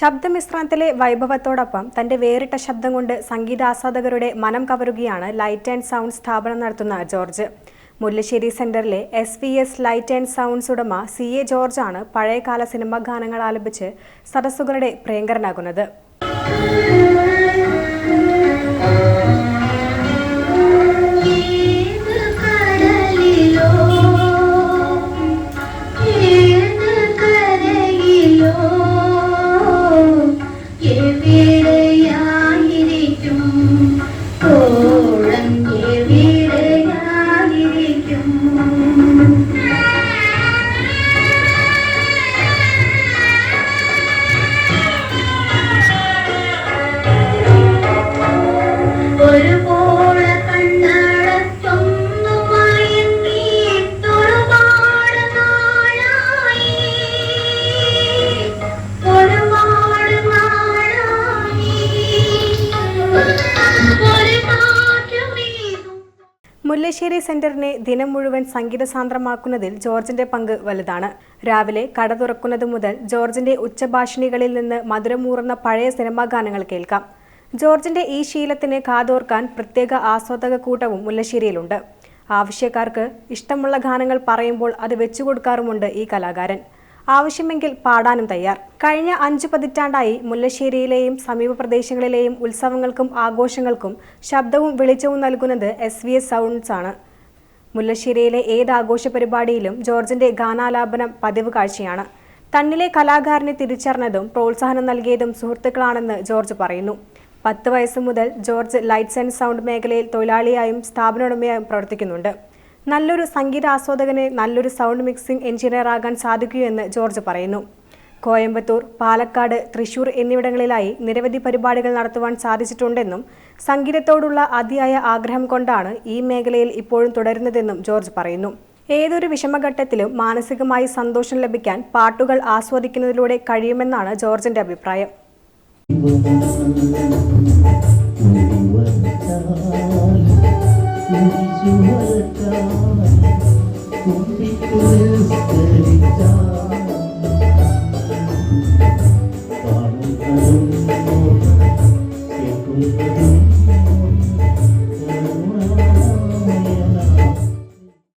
ശബ്ദമിശ്രണത്തിലെ വൈഭവത്തോടൊപ്പം തന്റെ വേറിട്ട ശബ്ദം കൊണ്ട് സംഗീതാസ്വാദകരുടെ മനം കവരുകയാണ് ലൈറ്റ് ആൻഡ് സൗണ്ട് സ്ഥാപനം നടത്തുന്ന ജോർജ്. മുല്ലശ്ശേരി സെന്ററിലെ SVS ലൈറ്റ് ആൻഡ് സൗണ്ട്സ് ഉടമ CA ജോർജാണ് പഴയകാല സിനിമാ ഗാനങ്ങൾ ആലപിച്ച് സദസ്സുകളുടെ പ്രിയങ്കരനാകുന്നത്. മുല്ലശ്ശേരി സെന്ററിനെ ദിനം മുഴുവൻ സംഗീതസാന്ദ്രമാക്കുന്നതിൽ ജോർജിന്റെ പങ്ക് വലുതാണ്. രാവിലെ കട തുറക്കുന്നത് മുതൽ ജോർജിന്റെ ഉച്ചഭാഷിണികളിൽ നിന്ന് മധുരമൂറുന്ന പഴയ സിനിമാ ഗാനങ്ങൾ കേൾക്കാം. ജോർജിന്റെ ഈ ശീലത്തിന് കാതോർക്കാൻ പ്രത്യേക ആസ്വാദക കൂട്ടവും മുല്ലശ്ശേരിയിലുണ്ട്. ആവശ്യക്കാർക്ക് ഇഷ്ടമുള്ള ഗാനങ്ങൾ പറയുമ്പോൾ അത് വെച്ചുകൊടുക്കാറുമുണ്ട് ഈ കലാകാരൻ. ആവശ്യമെങ്കിൽ പാടാനും തയ്യാർ. കഴിഞ്ഞ 5 പതിറ്റാണ്ടായി മുല്ലശ്ശേരിയിലെയും സമീപ പ്രദേശങ്ങളിലെയും ഉത്സവങ്ങൾക്കും ആഘോഷങ്ങൾക്കും ശബ്ദവും വെളിച്ചവും നൽകുന്നത് SVS സൗണ്ട്സ് ആണ്. മുല്ലശ്ശേരിയിലെ ഏത് ആഘോഷ പരിപാടിയിലും ജോർജിന്റെ ഗാനാലാപനം പതിവ് കാഴ്ചയാണ്. തന്നിലെ കലാകാരനെ തിരിച്ചറിഞ്ഞതും പ്രോത്സാഹനം നൽകിയതും സുഹൃത്തുക്കളാണെന്ന് ജോർജ് പറയുന്നു. 10 വയസ്സ് മുതൽ ജോർജ് ലൈറ്റ്സ് ആൻഡ് സൗണ്ട് മേഖലയിൽ തൊഴിലാളിയായും സ്ഥാപനോടമയായും പ്രവർത്തിക്കുന്നുണ്ട്. നല്ലൊരു സംഗീതാസ്വാദകന് നല്ലൊരു സൗണ്ട് മിക്സിംഗ് എഞ്ചിനീയർ ആകാൻ സാധിക്കൂ എന്ന് ജോർജ് പറയുന്നു. കോയമ്പത്തൂർ, പാലക്കാട്, തൃശൂർ എന്നിവിടങ്ങളിലായി നിരവധി പരിപാടികൾ നടത്തുവാൻ സാധിച്ചിട്ടുണ്ടെന്നും സംഗീതത്തോടുള്ള അതിയായ ആഗ്രഹം കൊണ്ടാണ് ഈ മേഖലയിൽ ഇപ്പോഴും തുടരുന്നതെന്നും ജോർജ് പറയുന്നു. ഏതൊരു വിഷമഘട്ടത്തിലും മാനസികമായി സന്തോഷം ലഭിക്കാൻ പാട്ടുകൾ ആസ്വദിക്കുന്നതിലൂടെ കഴിയുമെന്നാണ് ജോർജിന്റെ അഭിപ്രായം.